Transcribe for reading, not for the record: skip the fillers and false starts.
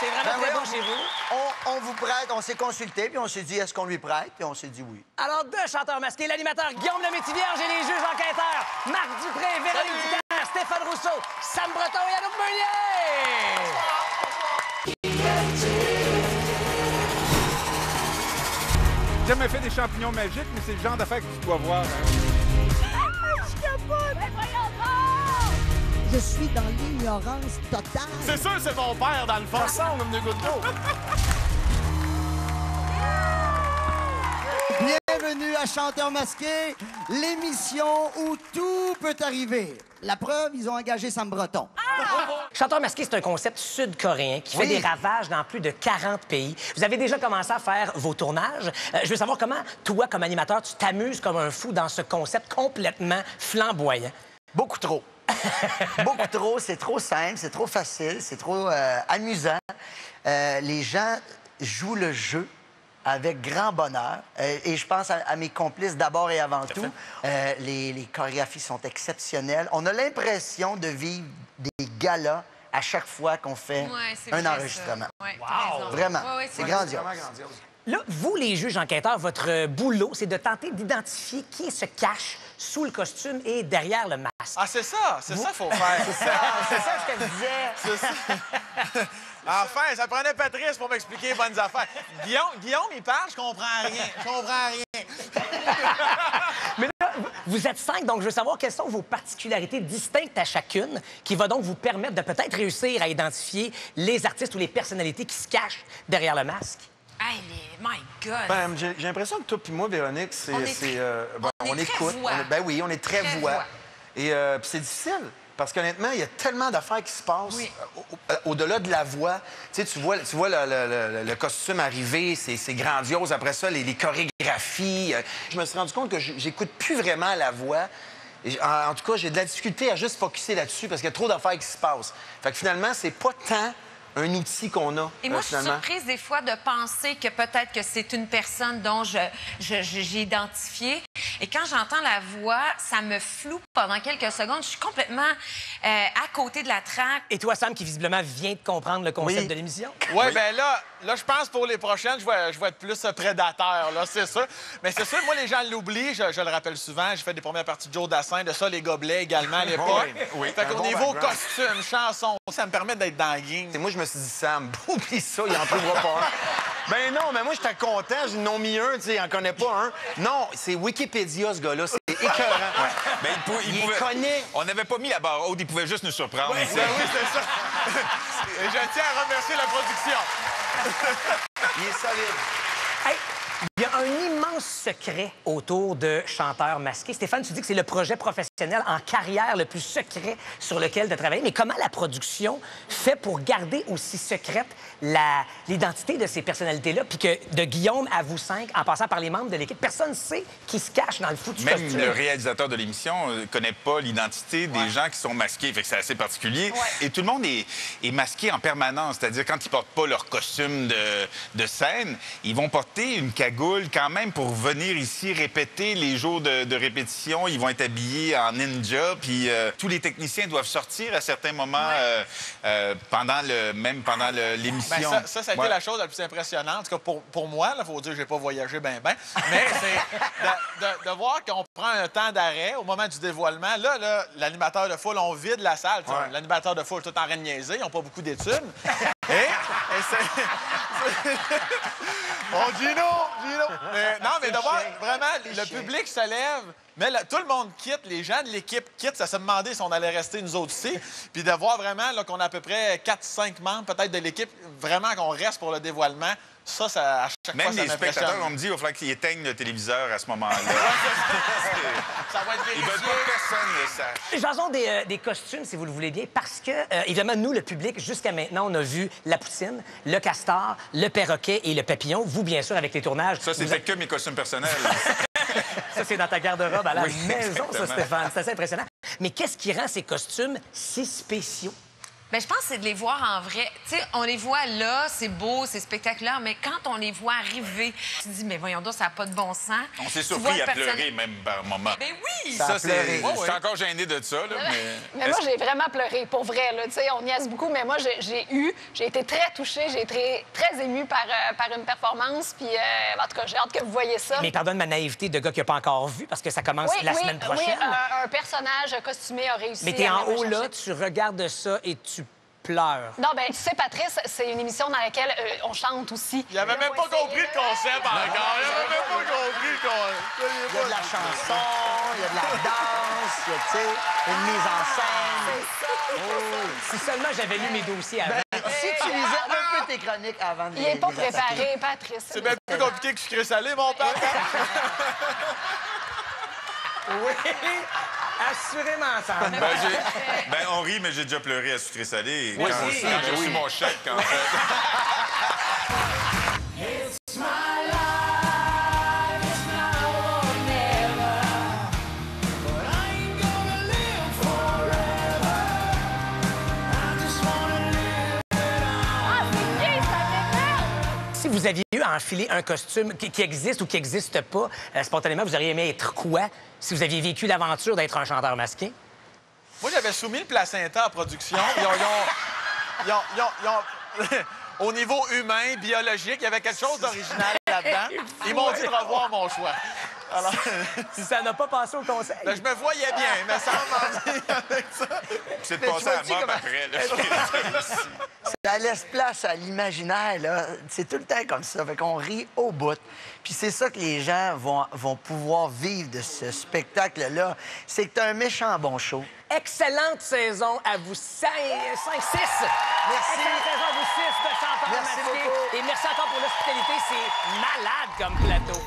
C'est vraiment très bon chez vous. On vous prête, on s'est consulté, puis on s'est dit, est-ce qu'on lui prête? Puis on s'est dit oui. Alors, deux chanteurs masqués, l'animateur Guillaume Lemaitre-Vierge et les juges enquêteurs Marc Dupré, Véronique Ducaire, Stéphane Rousseau, Sam Breton et Anouk Meunier. J'ai jamais fait des champignons magiques, mais c'est le genre d'affaire que tu dois voir. Je capote! Mais voyons donc! Je suis dans l'ignorance totale. C'est sûr, c'est mon père, dans le fond. Ça ressemble comme des gouttes d'eau. Bienvenue à Chanteurs masqués, l'émission où tout peut arriver. La preuve, ils ont engagé Sam Breton. Chanteur masqué, c'est un concept sud-coréen qui fait des ravages dans plus de 40 pays. Vous avez déjà commencé à faire vos tournages. Je veux savoir comment, toi, comme animateur, tu t'amuses comme un fou dans ce concept complètement flamboyant. Beaucoup trop. Beaucoup trop, c'est trop simple, c'est trop facile, c'est trop amusant. Les gens jouent le jeu avec grand bonheur. Et je pense à mes complices d'abord et avant tout. Les chorégraphies sont exceptionnelles. On a l'impression de vivre des galas à chaque fois qu'on fait un enregistrement. Wow! Vraiment, c'est grandiose. Là, vous, les juges enquêteurs, votre boulot, c'est de tenter d'identifier qui se cache sous le costume et derrière le masque. Ah, c'est ça qu'il faut faire. C'est ça que je te disais. C'est ça. Enfin, ça prenait Patrice pour m'expliquer les bonnes affaires. Guillaume, il parle, je comprends rien. Mais là, vous êtes 5, donc je veux savoir quelles sont vos particularités distinctes à chacune qui va donc vous permettre de peut-être réussir à identifier les artistes ou les personnalités qui se cachent derrière le masque. Hey, my God! Ben, j'ai l'impression que toi puis moi, Véronique, on écoute. On est très voix. Et puis c'est difficile. Parce qu'honnêtement, il y a tellement d'affaires qui se passent au-delà de la voix. Tu sais, tu vois le costume arriver, c'est grandiose. Après ça, les chorégraphies. Je me suis rendu compte que j'écoute plus vraiment la voix. Et, en tout cas, j'ai de la difficulté à juste focusser là-dessus parce qu'il y a trop d'affaires qui se passent. Fait que finalement, c'est pas tant un outil qu'on a. Et moi, je suis surprise des fois de penser que peut-être que c'est une personne dont j'ai identifié. Et quand j'entends la voix, ça me floue pendant quelques secondes. Je suis complètement à côté de la traque. Et toi, Sam, qui visiblement vient de comprendre le concept de l'émission? Oui, bien là, je pense pour les prochaines, je vais être plus prédateur, là, c'est sûr. Mais c'est sûr, moi, les gens l'oublient. Je le rappelle souvent. J'ai fait des premières parties de Joe Dassin, de ça, les gobelets également à l'époque. Fait qu'au niveau costume, chanson, ça me permet d'être dans le game. Moi, je me suis dit, Sam, oublie ça, il en trouvera pas un. Ben non, mais moi, j'étais content, je n'en ai mis un, tu sais, il en connaît pas un. Non, c'est Wikipédia, ce gars-là, c'est écœurant. Mais il connaît. On n'avait pas mis la barre haute, il pouvait juste nous surprendre. Oui, c'est ça. Et je tiens à remercier la production. Il est solide. Hey, il y a un immense secret autour de Chanteurs masqués. Stéphane, tu dis que c'est le projet professionnel en carrière le plus secret sur lequel tu as travaillé. Mais comment la production fait pour garder aussi secrète l'identité de ces personnalités-là, puis que de Guillaume à vous 5, en passant par les membres de l'équipe, personne ne sait qui se cache dans le foutu costume? Même le réalisateur de l'émission ne connaît pas l'identité des gens qui sont masqués. Fait que c'est assez particulier. Et tout le monde est masqué en permanence. C'est-à-dire, quand ils portent pas leur costume de scène, ils vont porter une cagoule quand même pour venir ici répéter les jours de répétition. Ils vont être habillés en ninja. Puis tous les techniciens doivent sortir à certains moments pendant l'émission. Ben ça a été la chose la plus impressionnante. En tout cas, pour moi, il faut dire que je n'ai pas voyagé bien. Mais c'est de voir qu'on prend un temps d'arrêt au moment du dévoilement. Là l'animateur de foule, on vide la salle. L'animateur de foule tout en train de niaiser. Ils n'ont pas beaucoup d'études. Oh, Gino! Mais de voir vraiment le public se lève. Mais là, tout le monde quitte, les gens de l'équipe quittent. Ça se demandait si on allait rester, nous autres aussi. Puis de voir vraiment qu'on a à peu près 4-5 membres peut-être de l'équipe, vraiment qu'on reste pour le dévoilement. Ça, à chaque fois, ça m'impressionne. Même les spectateurs vont me dire qu'il va falloir qu'ils éteignent le téléviseur à ce moment-là. Ça va être vérifié. Ils veulent pas que personne le sache. Jason des costumes, si vous le voulez bien, parce que, évidemment, nous, le public, jusqu'à maintenant, on a vu la poutine, le castor, le perroquet et le papillon. Vous, bien sûr, avec les tournages... Ça, c'était que mes costumes personnels. Ça, c'est dans ta garde-robe à la maison, exactement. ça, Stéphane. C'est assez impressionnant. Mais qu'est-ce qui rend ces costumes si spéciaux? Bien, je pense que c'est de les voir en vrai. Tu sais, on les voit là, c'est beau, c'est spectaculaire, mais quand on les voit arriver, tu te dis, mais voyons donc, ça n'a pas de bon sens. On s'est surpris à pleurer même par moment. Ben oui! Ça, c'est... Je suis encore gêné de ça, là, mais moi, j'ai vraiment pleuré, pour vrai. Là. Tu sais, on niaise beaucoup, mais moi, j'ai été très touchée, j'ai été très émue par une performance. Puis, en tout cas, j'ai hâte que vous voyez ça. Mais pardonne ma naïveté de gars qui n'a pas encore vu, parce que ça commence la semaine prochaine. Oui, un personnage costumé a réussi. Mais t'es en haut, là, tu regardes ça et tu pleures. Non, bien, tu sais, Patrice, c'est une émission dans laquelle on chante aussi. Il avait même pas compris le concept encore. Il avait même pas compris le concept. Il y a de la chanson, il y a de la danse, il y a, tu sais, une mise en scène. Si seulement j'avais lu mes dossiers avant. Si tu lisais un peu tes chroniques avant de Il n'est pas préparé, Patrice. C'est bien plus compliqué que sucré-salé, mon père. Oui, assurément, ça. Ben, on rit, mais j'ai déjà pleuré à sucré-salé. Oui, quand j'ai reçu mon chèque, en fait. Si vous aviez eu à enfiler un costume qui existe ou qui n'existe pas, spontanément, vous auriez aimé être quoi si vous aviez vécu l'aventure d'être un chanteur masqué? Moi, j'avais soumis le placenta en production. Au niveau humain, biologique, il y avait quelque chose d'original là-dedans. Ils m'ont dit de revoir mon choix. Alors... Si ça n'a pas passé au conseil. Ben, je me voyais bien, mais ça m'a dit avec ça. C'est de passer à la mort après, là. Ça laisse place à l'imaginaire, là. C'est tout le temps comme ça. Fait qu'on rit au bout. Puis c'est ça que les gens vont pouvoir vivre de ce spectacle-là. C'est que t'as un méchant bon show. Excellente saison à vous 5-6. Merci. Excellente saison à vous 6 de chanteurs masqués. Et merci encore pour l'hospitalité. C'est malade comme plateau.